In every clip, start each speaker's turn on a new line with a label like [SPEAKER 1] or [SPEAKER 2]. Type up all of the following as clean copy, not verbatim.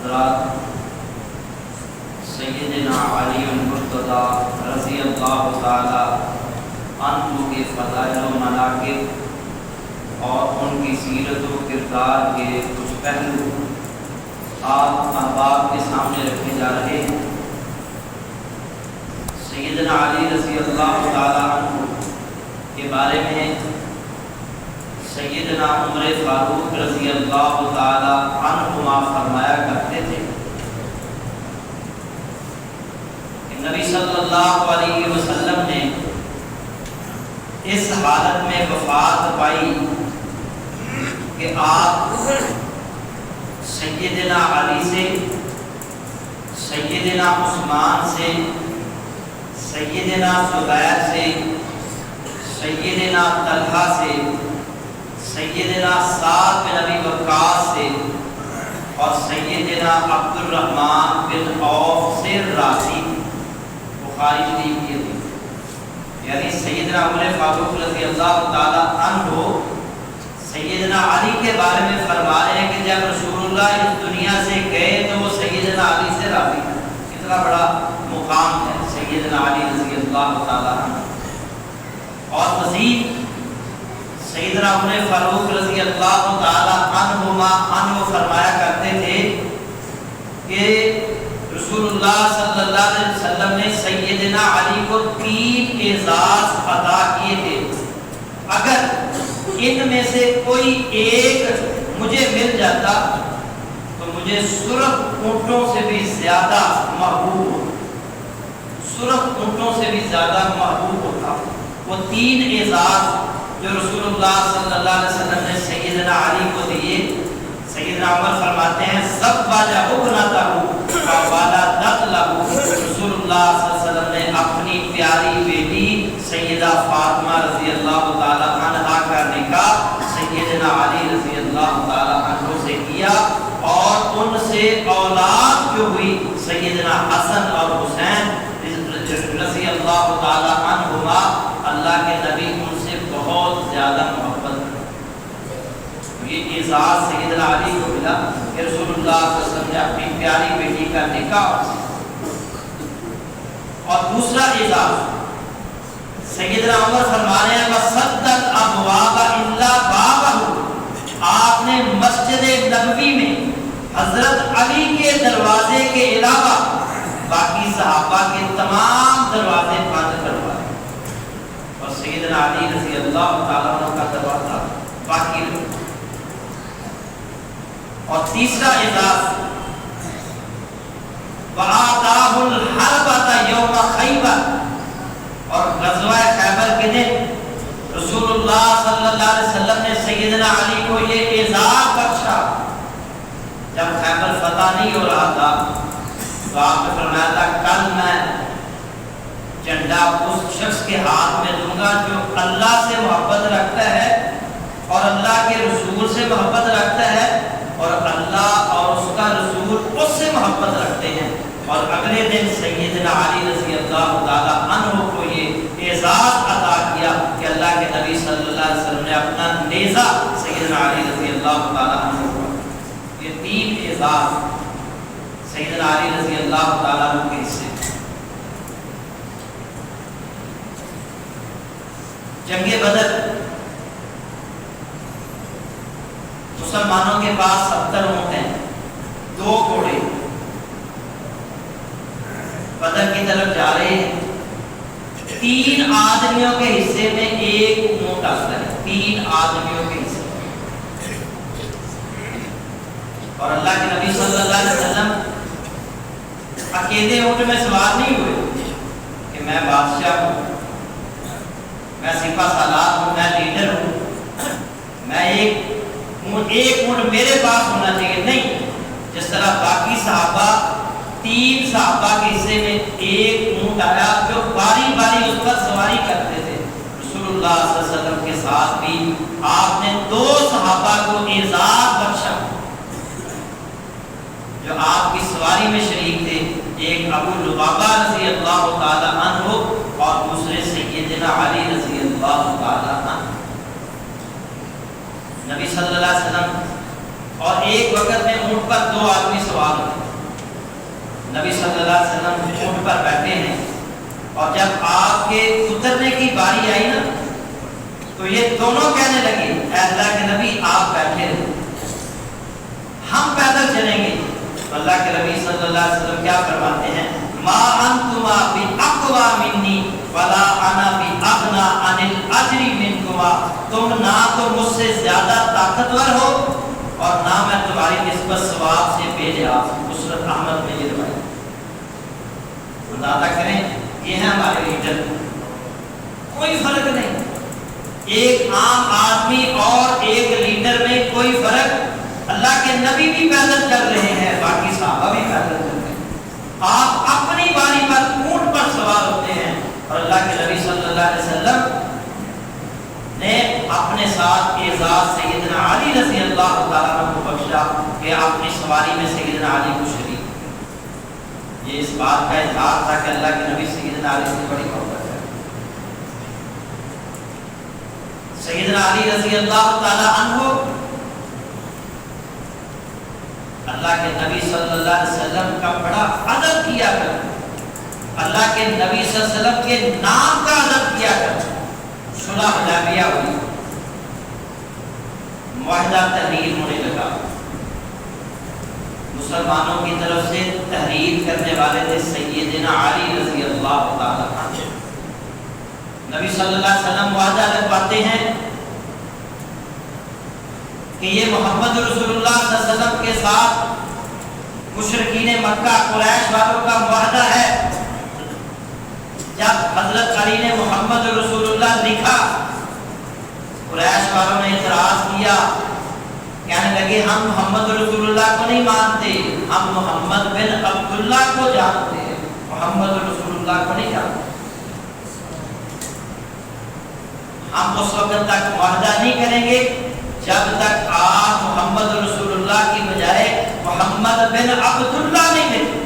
[SPEAKER 1] حضرات، سیدنا علی المرتضیٰ رضی اللہ تعالی عنہ کے فضائل و مناقب اور ان کی سیرت و کردار کے کچھ پہلو آپ احباب کے سامنے رکھے جا رہے ہیں۔ سیدنا علی رضی اللہ تعالی عنہ کے بارے میں سیدنا عمر فاروق رضی اللہ تعالی عنہما فرمایا کرتے تھے کہ نبی صلی اللہ علیہ وسلم نے اس حالت میں وفات پائی کہ آپ سیدنا علی سے، سیدنا عثمان سے، سیدنا زبیر سے، سیدنا طلحہ سے، سیدنا سعد بن ابی وقاص سے اور سیدنا عبد الرحمن بن عوف سے راضی بخاری شریف کی حدیث، یعنی سیدنا عمر فاروق رضی اللہ تعالی عنہ سیدنا علی کے بارے میں فرما رہے ہیں کہ جب رسول اللہ اس دنیا سے گئے تو وہ سیدنا علی سے راضی تھے۔ کتنا بڑا مقام ہے سیدنا علی رضی اللہ تعالی عنہ۔ اور مزید سیدنا عمر فاروق رضی اللہ تعالی عنہ فرمایا کرتے تھے کہ رسول اللہ صلی اللہ علیہ وسلم نے سیدنا علی کو 3 اعزاز عطا کیے تھے، اگر ان میں سے کوئی ایک مجھے مل جاتا تو مجھے سرخ اونٹوں سے بھی زیادہ محبوب، سرخ اونٹوں سے بھی زیادہ محبوب ہوتا۔ وہ 3 اعزاز جو رسول اللہ صلی اللہ علیہ وسلم نے سیدنا علی کو دیے، سیدنا عمر فرماتے ہیں زوّجہ ابنتہ وولدت لہ، رسول اللہ صلی اللہ علیہ وسلم نے اپنی پیاری بیٹی سیدہ فاطمہ رضی اللہ تعالی عنہا کا نکاح سیدنا علی رضی اللہ تعالی عنہ سے کیا، اور ان سے اولاد جو ہوئی سیدنا حسن اور حسین رضی اللہ تعالی عنہما، اللہ کے نبی ان سے بہت زیادہ محبت کرتے۔ یہ اعزاز سیدنا علی کو ملا کہ رسول اللہ صلی اللہ علیہ وسلم نے اپنی پیاری بیٹی کا نکاح۔ اور دوسرا اعزاز سیدنا عمر فرما رہے ہیں وَسَدَّ الْأَبْوَابَ إِلَّا بَابَهُ، آپ نے مسجد نبوی میں حضرت علی کے دروازے کے علاوہ باقی صحابہ کے تمام دروازے بند کروائے، اور سیدنا علی رضی اللہ تعالیٰ عنہ کا دروازہ باقی رہا۔ اور تیسرا اعزاز وَآتَاهُ الْحَرْبَةَ يَوْمَ خَيْبَرَ، اور غزوہ خیبر کے دن رسول اللہ صلی اللہ علیہ وسلم نے سیدنا علی کو یہ اعزاز بخشا۔ جب خیبر فتح نہیں ہو رہا تھا تو آپ نے فرمایا تھا کل میں جھنڈا اس شخص کے ہاتھ میں دوں گا جو اللہ سے محبت رکھتا ہے اور اللہ کے رسول سے محبت رکھتا ہے اور اللہ اور اس کا رسول اس سے محبت رکھتے ہیں۔ اور اگلے دن سیدنا علی رضی اللہ تعالی عنہ کو یہ اعزاز عطا کیا کہ اللہ کے نبی صلی اللہ علیہ وسلم نے اپنا نیزہ سیدنا علی رضی اللہ تعالی عنہ کو۔ یہ 3 اعزاز سیدنا علی رضی اللہ تعالی عنہ کے حصے۔ جنگ بدر، مسلمانوں کے پاس 70 اونٹ ہیں، 2 گھوڑے بدر کی طرف جا رہے ہیں۔ 3 آدمیوں کے حصے میں 1 اونٹ آتا ہے، 3 آدمیوں کے حصے میں۔ اور اللہ کے نبی صلی اللہ علیہ وسلم اکیلے اونٹ میں سوار نہیں ہوئے کہ میں بادشاہ ہوں، میں سپہ سالار ہوں، میں لیڈر ہوں، میں ایک اونٹ میرے پاس ہونا چاہیے، نہیں۔ جس طرح باقی صحابہ 3 صحابہ کے حصے میں 1 اونٹ آیا جو باری باری اس پر سواری کرتے تھے۔ رسول اللہ صلی اللہ علیہ وسلم کے ساتھ بھی آپ نے 2 صحابہ کو اعزاز بخشا جو آپ کی سواری میں شریک تھے، ایک ابو لبابہ رضی اللہ تعالی عنہ اور دوسرے سیدنا علی رضی اللہ تعالی عنہ۔ نبی صلی اللہ علیہ وسلم اور ایک وقت میں اونٹ پر 2 آدمی سوار ہوتے ہیں. نبی صلی اللہ علیہ وسلم اونٹ پر بیٹھے ہیں اور جب آپ کے اترنے کی باری آئی نا تو یہ دونوں کہنے لگے اے اللہ کے نبی آپ بیٹھے رہو، ہم پیدل چلیں گے. تو اللہ کے نبی صلی اللہ علیہ وسلم کیا فرماتے ہیں؟ ما انتما باقوا منی ولا انا باغنى عن الاجر منکما. تم نہ تو مجھ سے زیادہ طاقتور ہو اور نہ میں تمہاری نسبت ثواب سے بے نیاز. مسند احمد میں یہ روایت. اندازہ کریں یہ ہے ہمارے لیڈر، کوئی فرق نہیں. ایک عام آدمی اور ایک لیڈر میں کوئی فرق. اللہ کے نبی بھی پیدل چل رہے ہیں، باقی صحابہ بھی پیدل چل رہے ہیں. آپ اپنی باری پر اونٹ پر سوار ہوتے ہیں اور اللہ کے نبی صلی اللہ علیہ وسلم نے اپنے ساتھ اعزاز سیدنا علی رضی اللہ تعالیٰ عنہ کو بخشا کہ اپنی سواری میں سیدنا علی کو شریک. یہ اس بات کا اظہار تھا کہ اللہ کے نبی سیدنا علی سے بڑی محبت ہے. سیدنا علی رضی اللہ تعالیٰ عنہ اللہ کے نبی صلی اللہ علیہ وسلم کا بڑا ادب کیا کرتے. اللہ کے نبی صلی اللہ علیہ وسلم کے نام کا ادب کیا کرتے. صلح حدیبیہ ہوئی، معاہدہ تحریر ہونے لگا. مسلمانوں کی طرف سے تحریر کرنے والے تھے سیدنا علی رضی اللہ تعالیٰ عنہ. نبی صلی اللہ علیہ وسلم معاہدہ لگواتے ہیں کہ یہ محمد رسول اللہ صلی اللہ علیہ وسلم کے ساتھ مشرکین مکہ قریش والوں کا معاہدہ ہے. جب حضرت علی نے محمد رسول اللہ لکھا، قریش والوں نے اعتراض کیا، کہنے لگے ہم محمد رسول اللہ کو نہیں مانتے، ہم محمد بن عبداللہ کو جانتے ہیں، محمد رسول اللہ کو نہیں جانتے. ہم اس وقت تک معاہدہ نہیں کریں گے جب تک آپ محمد رسول اللہ کی بجائے محمد بن عبداللہ نہیں لکھیں.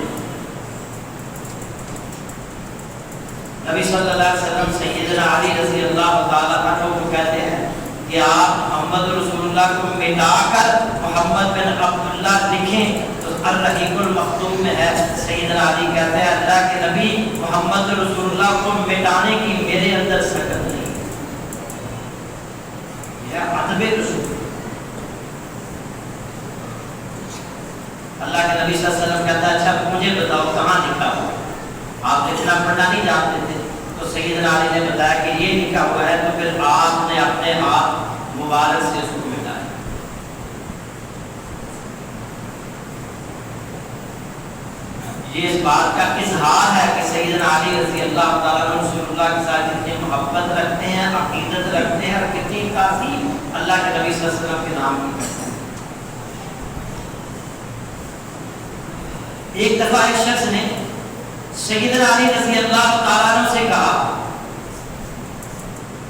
[SPEAKER 1] نبی صلی اللہ علیہ وسلم سیدنا علی رضی اللہ تعالیٰ عنہ کو کہتے ہیں کہ آپ محمد رسول اللہ کو مٹا کر محمد بن عبداللہ لکھیں. تو الرحیق المختوم میں ہے سیدنا علی کہتے ہیں اللہ کے نبی محمد رسول اللہ کو مٹانے کی میرے اندر سکت نہیں. یہ ادب رسول. اللہ کے نبی صلی اللہ علیہ وسلم کہتا ہے اچھا مجھے بتاؤ کہاں لکھا ہوا. آپ لکھنا پڑھنا نہیں جانتے تھے. تو سیدنا علی نے بتایا کہ یہ لکھا ہوا ہے. تو پھر آپ نے اپنے ہاتھ مبارک سے اس کو مٹایا. یہ اس بات کا اظہار ہے کہ سیدنا علی رضی اللہ تعالیٰ عنہ رسول اللہ کے ساتھ کتنی محبت رکھتے ہیں، عقیدت رکھتے ہیں اور کتنی تعظیم اللہ کے نبی صلی اللہ علیہ وسلم کے نام کی کرتے ہیں. ایک دفعہ ایک شخص نے سیدنا علی رضی اللہ تعالیٰ عنہ سے کہا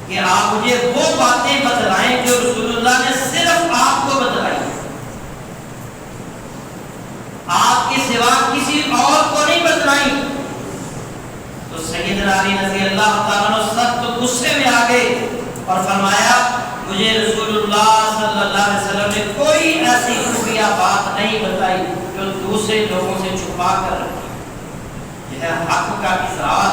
[SPEAKER 1] کہ آپ مجھے وہ باتیں بتلائیں جو رسول اللہ نے صرف آپ کو بتلائی، آپ کے سوا کسی اور کو نہیں بتلائی. تو سیدنا علی رضی اللہ تعالیٰ عنہ سخت غصے میں آ گئے اور فرمایا مجھے رسول اللہ صلی اللہ علیہ وسلم نے کوئی ایسی خفیہ بات نہیں بتائی جو دوسرے لوگوں سے چھپا کر رکھی. یہ ہے حق کا اظہار.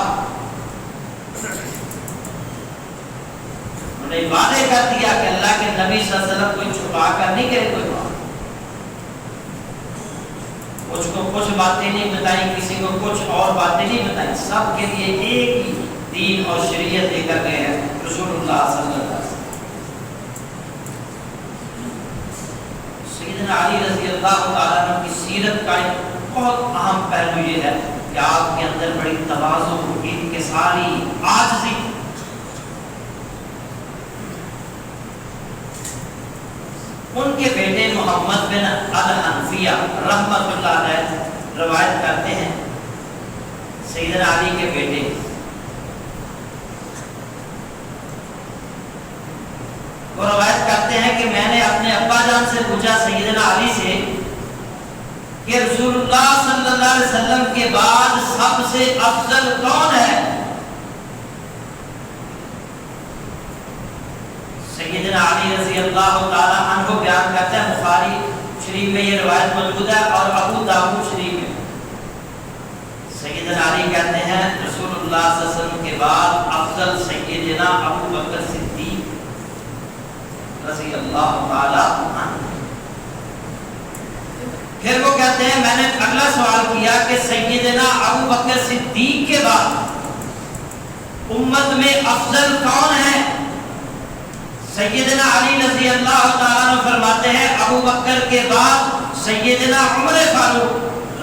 [SPEAKER 1] انہوں نے وعدے کر دیا کہ اللہ کے نبی صلی اللہ علیہ وسلم کوئی چھپا کر نہیں کرے کوئی بات. کچھ کو کچھ باتیں نہیں بتائیں، کسی کو کچھ اور باتیں نہیں بتائیں. سب کے لیے ایک ہی دین اور شریعت دے کر گئے ہیں رسول اللہ صلی اللہ علیہ وسلم. سیدنا علی رضی اللہ تعالیٰ عنہ کی سیرت کا ایک بہت اہم پہلو یہ ہے کہ آپ کے اندر بڑی تواضع، انکساری، عاجزی. ان کے بیٹے محمد بن الحنفیہ رحمۃ اللہ علیہ روایت کرتے ہیں سیدنا علی کے بیٹے وہ روایت کرتے ہیں کہ میں نے اپنے ابا جان سے پوچھا سیدنا علی سے کہ رسول اللہ صلی اللہ علیہ وسلم کے بعد سب سے افضل کون ہے؟ سیدنا علی رضی اللہ تعالی عنہ بیان کرتے ہیں، بخاری شریف میں یہ روایت موجود ہے اور ابو داؤد شریف میں سیدنا علی کہتے ہیں رسول اللہ صلی اللہ علیہ وسلم کے بعد افضل سیدنا ابو بکر صدیق رضی اللہ تعالی عنہ۔ پھر وہ کہتے ہیں میں نے اگلا سوال کیا کہ سیدنا ابو بکر صدیق کے بعد امت میں افضل کون ہے؟ سیدنا علی رضی اللہ تعالیٰ عنہ فرماتے ہیں ابو بکر کے بعد سیدنا عمر فاروق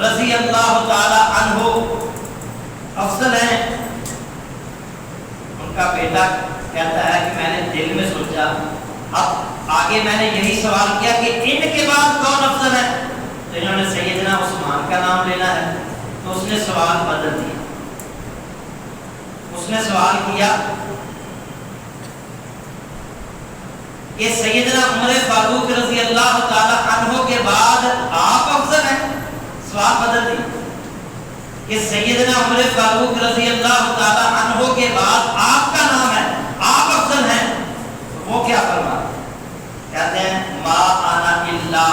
[SPEAKER 1] رضی اللہ تعالیٰ عنہ افضل ہیں۔ ان کا بیٹا کہتا ہے کہ میں نے دل میں سوچا اب آگے میں نے یہی سوال کیا کہ ان کے بعد کون افضل ہے، تو انہوں نے سیدنا عثمان کا نام لینا ہے، تو اس نے سوال بدل دیا۔ اس نے سوال کیا کہ سیدنا عمر فاروق رضی اللہ تعالی عنہ کے بعد آپ افضل ہیں، سوال بدل دیا کہ سیدنا عمر فاروق رضی اللہ تعالی عنہ کے بعد آپ کا نام ہے، آپ افضل ہیں، تو وہ کیا فرماتے کہتے ہیں ما انا الا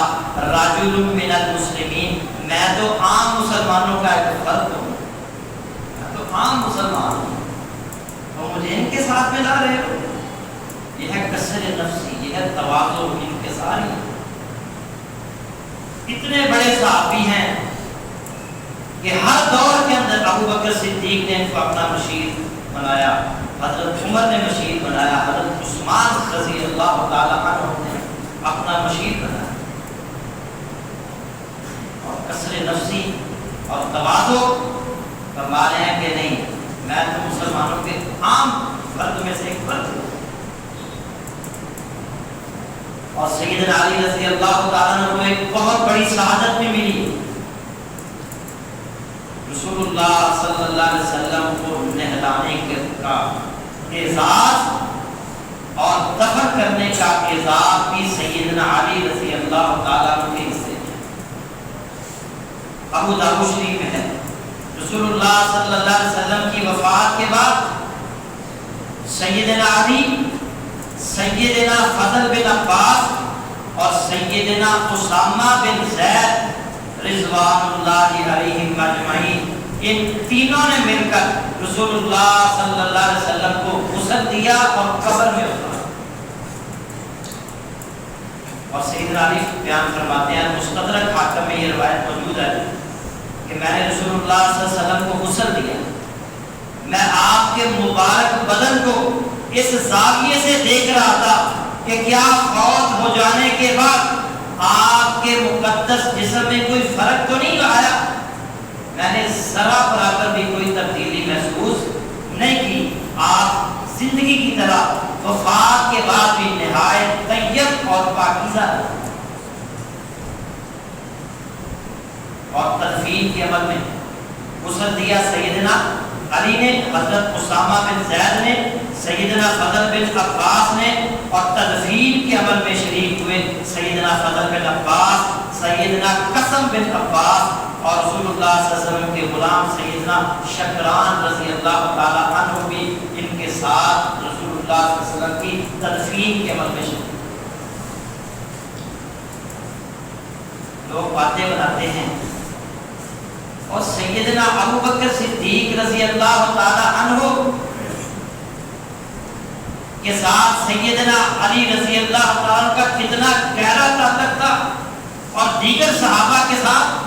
[SPEAKER 1] رجل من المسلمین، میں تو عام مسلمانوں کا ایک فرد ہوں، میں تو عام مسلمان ہوں، تو مجھے ان کے ساتھ ملا رہے ہو۔ یہ ہے کسر نفسی، یہ ہے تواضع انکساری۔ اتنے بڑے صحابی ہیں کہ ہر دور کے اندر ابو بکر صدیق نے ان کو اپنا مشیر بنایا، حضرت عمر نے مشیر بنایا، حضرت عثمان رضی اللہ تعالی عنہ نے اپنا مشیر بنایا۔ اور کسر نفسی اور تواضع فرما رہے ہیں کہ نہیں، میں تو مسلمانوں کے عام فرد میں سے ایک فرد ہوں۔ اور سیدنا علی رضی اللہ تعالیٰ عنہ کو ایک بہت بڑی شہادت بھی ملی، رسول اللہ صلی اللہ علیہ وسلم کو نہلانے کا اعزاز اور دفن کرنے کا اعزاز بھی سیدنا علی رضی اللہ تعالیٰ عنہ کے حصے میں۔ ابو داؤد شریف میں ہے رسول اللہ صلی اللہ علیہ وسلم کی وفات کے بعد سیدنا علی، سیدنا فضل بن عباس اور سیدنا اسامہ بن زید رضوان اللہ علیہم اجمعین، ان تینوں نے مل کر رسول اللہ صلی اللہ علیہ وسلم کو غسل دیا اور قبر میں اتارا۔ اور سیدنا علی بیان فرماتے ہیں مستدرک حاکم میں یہ روایت موجود ہے کہ میں نے رسول اللہ صلی اللہ علیہ وسلم کو غسل دیا، میں آپ کے مبارک بدن کو اس زاویے سے دیکھ رہا تھا کہ کیا فوت ہو جانے کے بعد آپ کے مقدس جسم میں کوئی فرق تو نہیں آیا۔ میں نے ذرا برابر بھی کوئی تبدیلی محسوس نہیں کی، آپ زندگی کی طرح وفات کے بعد بھی نہایت طیب اور پاکیزہ رہے۔ اور تدفین کے عمل میں غسل دیا سیدنا علی نے، حضرت اسامہ بن زید نے، سیدنا فضل بن عباس نے، اور تدفین کے عمل میں شریک ہوئے سیدنا فضل بن عباس، سیدنا قسم بن عباس اور رسول اللہ صلی اللہ علیہ وسلم کے غلام سیدنا شکران رضی اللہ تعالی عنہ بھی ان کے ساتھ رسول اللہ صلی اللہ علیہ وسلم کی تدفین کے عمل میں شریک۔ لوگ باتیں بناتے ہیں اور سیدنا ابو بکر صدیق رضی اللہ تعالی عنہ کے ساتھ سیدنا علی رضی اللہ تعالی کا کتنا گہرا تعلق تھا، اور دیگر صحابہ کے ساتھ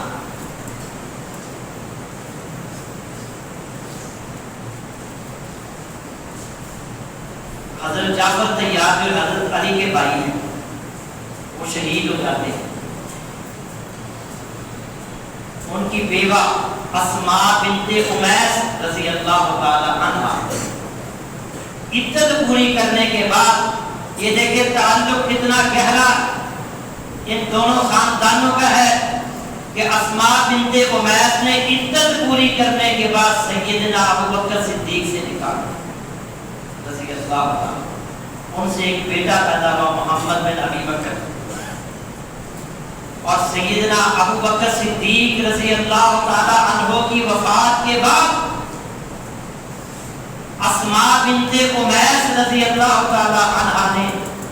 [SPEAKER 1] حضرت جعفر طیار جو حضرت علی کے بھائی ہیں وہ شہید ہو جاتے ہیں، ان کی بیوہ اسماء بنت امیس رضی اللہ تعالی عنہا عدت پوری کرنے کے بعد، یہ دیکھیں تعلق کتنا گہرا ان دونوں خاندانوں کا ہے کہ اسماء بنت امیس نے عدت پوری کرنے کے بعد سیدنا ابو بکر صدیق سے نکالا رضی اللہ عنہ، ان سے ایک بیٹا پیدا ہوا محمد بن ابی بکر۔ اور سیدنا ابو بکر صدیق رضی اللہ تعالی عنہ کی وفات کے بعد اسماء بنت امیس رضی اللہ تعالی عنہا نے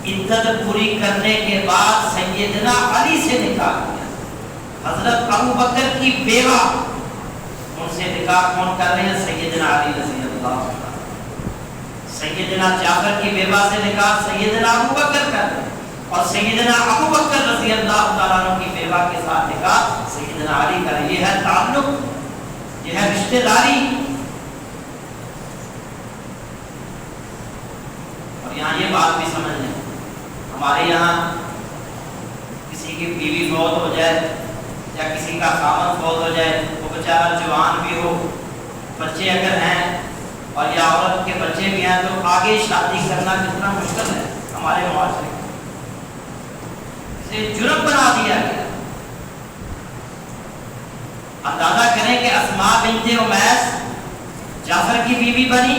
[SPEAKER 1] عدت پوری کرنے کے بعد سیدنا علی سے نکاح کیا. حضرت ابو بکر کی بیوہ، ان سے نکاح کون کر رہے ہیں؟ سیدنا علی رضی اللہ عنہ. سیدنا جعفر کی بیوہ سے نکاح سیدنا ابو بکر کر رہے ہیں، اور سیدنا ابو بکر رضی اللہ تعالیٰ عنہ کی بیوہ کے ساتھ نکاح سیدنا علی کر رہے ہیں. یہ ہے تعلق، یہ ہے رشتہ داری. اور یہاں یہ بات بھی سمجھ لیں، ہمارے یہاں کسی کی بیوی فوت ہو جائے یا کسی کا خاوند فوت ہو جائے، وہ بیچارہ جوان بھی ہو، بچے اگر ہیں اور یا عورت کے بچے بھی ہیں، تو آگے شادی کرنا کتنا مشکل ہے ہمارے معاشرے میں. اسے جرم بنا دیا گیا. اندازہ کریں کہ اسماء بنت امیس جعفر کی بیوی بنی،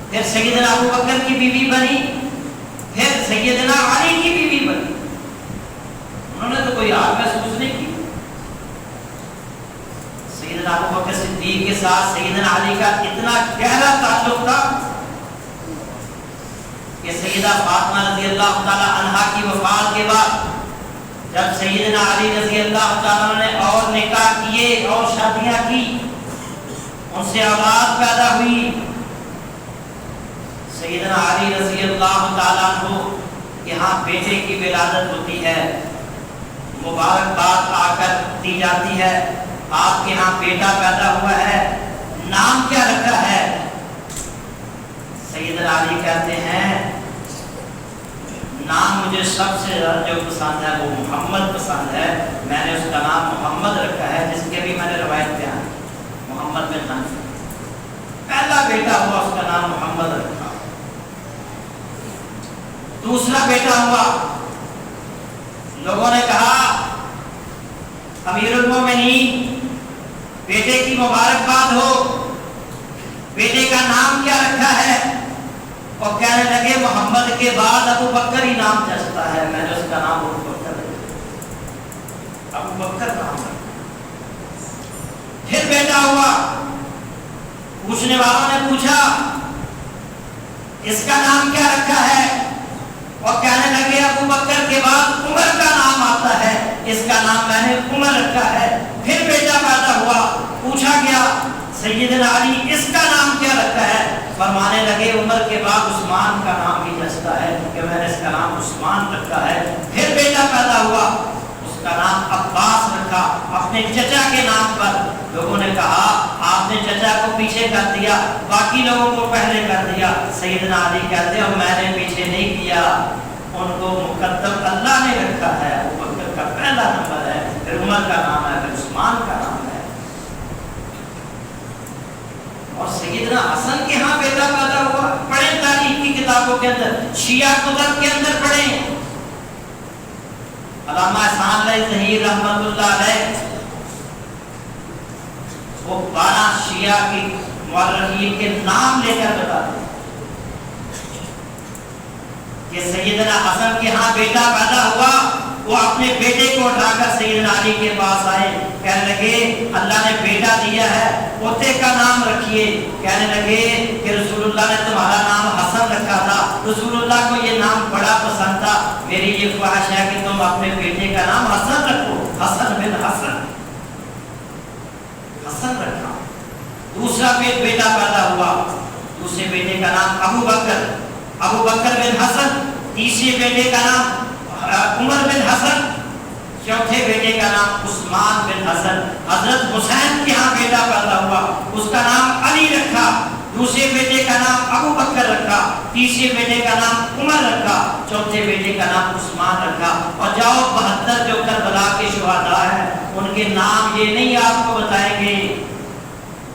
[SPEAKER 1] پھر سیدنا ابو بکر کی بیوی بنی، پھر سیدنا علی کی بیوی بنی. انہوں نے تو کوئی آگ محسوس نہیں کی. سیدنا ابو بکر صدیق کے ساتھ سیدنا علی کا اتنا گہرا تعلق تھا کہ سیدہ فاطمہ رضی اللہ تعالی عنہا کی وفات کے بعد جب سیدنا علی رضی اللہ تعالیٰ نے اور نکاح کیے اور شادیاں کی، ان سے اولاد پیدا ہوئی، سیدنا علی رضی اللہ تعالیٰ عنہ یہاں بیٹے کی ولادت ہوتی ہے، مبارکباد آ کر دی جاتی ہے، آپ کے ہاں بیٹا پیدا ہوا ہے، نام کیا رکھا ہے؟ سیدنا علی کہتے ہیں نام مجھے سب سے زیادہ جو پسند ہے وہ محمد پسند ہے، میں نے اس کا نام محمد رکھا ہے، جس کے بھی میں نے روایت بیان کی، محمد بن حنفی. پہلا بیٹا ہوا، اس کا نام محمد رکھا. دوسرا بیٹا ہوا، لوگوں نے کہا امیر المومنین بیٹے کی مبارکباد ہو، بیٹے کا نام کیا رکھا ہے؟ اور کہنے لگے محمد کے بعد ابو بکر ہی نام جچتا ہے، میں نے اس کا نام ابو بکر رکھا. ابو بکر نام رکھا. پھر بیٹا ہوا، پوچھنے والوں نے پوچھا اس کا نام کیا رکھا ہے؟ اور کہنے لگے ابو بکر کے بعد عمر کا نام آتا ہے، اس کا نام میں نے عمر رکھا ہے. پھر بیٹا پیدا ہوا، پوچھا گیا سیدنا علی اس کا نام کیا رکھا ہے؟ فرمانے لگے عمر کے بعد عثمان کا نام بھی جچتا ہے کہ میں نے اس کا نام عثمان رکھا ہے. پھر بیٹا پیدا ہوا، اس کا نام عباس رکھا، اپنے چچا کے نام پر. لوگوں نے کہا آپ نے چچا کو پیچھے کر دیا، باقی لوگوں کو پہلے کر دیا. سیدنا علی کہتے ہیں میں نے پیچھے نہیں کیا، ان کو مقدم اللہ نے رکھا ہے. ابو بکر کا پہلا نمبر ہے، پھر عمر کا نام ہے، پھر عثمان کا نام ہے. اور سیدنا حسن کے ہاں بیٹا پیدا ہوا. پڑھیں تاریخ کی کتابوں کے اندر، شیعہ کتب کے اندر پڑھیں. علامہ احسان علیہ ظہیر رحمۃ اللہ علیہ وہ 12 شیعہ کی مورخین کے نام لے کر بتاتے کہ سیدنا حسن کے ہاں بیٹا پیدا ہوا. وہ اپنے بیٹے کو اٹھا کر سیدنا علی کے پاس آئے، کہنے لگے اللہ نے بیٹا دیا ہے، پوتے کا نام رکھیے. کہنے لگے کہ رسول اللہ نے تمہارا نام حسن رکھا تھا، رسول اللہ کو یہ نام بڑا پسند تھا، میری یہ خواہش ہے کہ تم اپنے بیٹے کا نام حسن رکھو، حسن بن حسن. حسن رکھا. دوسرا بیٹا پیدا ہوا، دوسرے بیٹے کا نام ابو بکر، ابو بکر بن حسن. تیسرے بیٹے کا نام عمر بن حسن. چوتھے بیٹے کا نام عثمان بن حسن. حضرت حسین کے ہاں بیٹا پیدا ہوا، اس کا نام علی رکھا. دوسرے بیٹے کا نام ابو بکر رکھا. تیسرے بیٹے کا نام عمر رکھا. چوتھے بیٹے کا نام عثمان رکھا. اور جاؤ 72 جو کربلا کے شہداء ہیں ان کے نام یہ نہیں آپ کو بتائیں گے،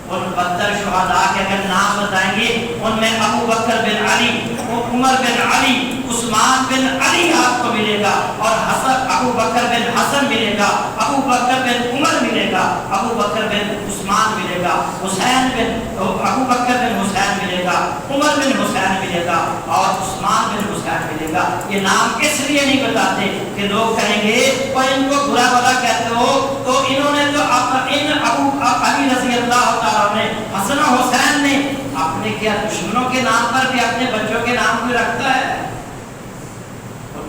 [SPEAKER 1] ان 72 شہداء کے اگر نام بتائیں گے ان میں ابو بکر بن علی، عمر بن علی، عثمان بن علی آپ کو ملے گا، اور حسن ابو بکر بن حسن ملے گا، ابو بکر بن عمر ملے گا، ابو بکر بن عثمان ملے گا، حسین بن ابو بکر بن حسین ملے گا، عمر بن حسین ملے گا، اور عثمان بن حسین ملے گا. یہ نام اس لیے نہیں بتاتے کہ لوگ کہیں گے اور ان کو برا بھلا کہتے ہو تو انہوں نے تو ان ابو علی رضی اللہ تعالیٰ نے، حسن و حسین نے اپنے کیا دشمنوں کے نام پر بھی اپنے بچوں کے نام کو رکھتا ہے.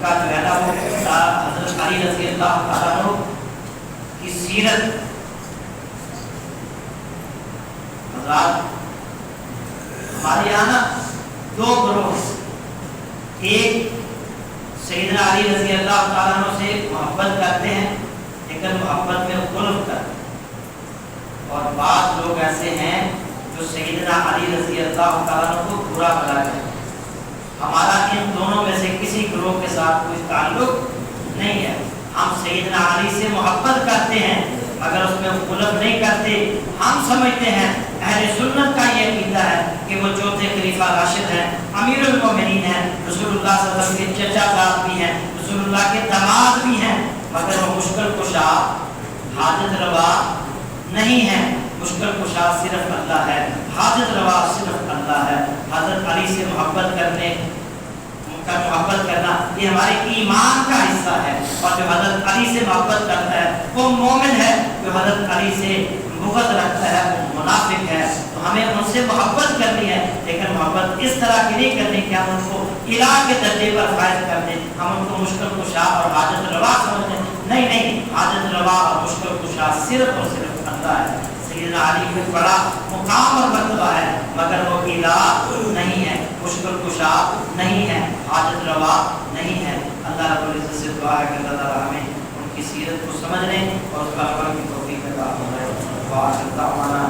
[SPEAKER 1] ان کا جو ہے نا وہ حضرت علی رضی اللہ تعالیٰ عنہ کی سیرت حضرات ہمارے یہاں نا دو گروہ، ایک سیدنا علی رضی اللہ تعالیٰ عنہ سے محبت کرتے ہیں لیکن محبت میں غلط کرتے ہیں، اور بعض لوگ ایسے ہیں جو سیدنا علی رضی اللہ تعالیٰ عنہ کو برا بھلا کرتے ہیں۔ ہمارا ان دونوں میں سے کسی گروہ کے ساتھ کوئی تعلق نہیں ہے، ہم سیدنا علی سے محبت کرتے ہیں مگر اس میں غلط نہیں کرتے۔ ہم سمجھتے ہیں، اہل سنت کا یہ عقیدہ ہے کہ وہ چوتھے خلیفہ راشد ہیں، امیر المومنین ہیں، رسول اللہ صلی اللہ علیہ وسلم کے چچا زاد بھی ہیں، رسول اللہ کے داماد بھی ہیں، مگر وہ مشکل کشا حاجت روا نہیں ہے۔ مشکل کشا صرف اللہ ہے، حاجت روا صرف اللہ ہے۔ حضرت علی سے محبت کرنا یہ ہمارے ایمان کا حصہ ہے، اور جو حضرت علی سے محبت کرتا ہے وہ مومن ہے، جو حضرت علی سے بغض رکھتا ہے وہ منافق ہے۔ تو ہمیں ان سے محبت کرنی ہے، لیکن محبت اس طرح کی نہیں کرنی کہ ہم ان کو الہ کے درجے پر فائز کر دیں، ہم ان کو مشکل کشا اور حاجت روا سمجھیں۔ نہیں، حاجت روا اور مشکل کشا صرف اور صرف اللہ ہے۔ سیدنا علی میں بڑا مقام اور مرتبہ ہے مگر وہ الہ نہیں ہے، مشکل کشا نہیں ہے، حاجت روا نہیں ہے۔ اللہ رب العزت سے دعا ہے کہ اللہ تعالیٰ ہمیں ان کی سیرت کو سمجھنے اور اس پر عمل کی توفیق عطا فرمائے۔ وآخر دعوانا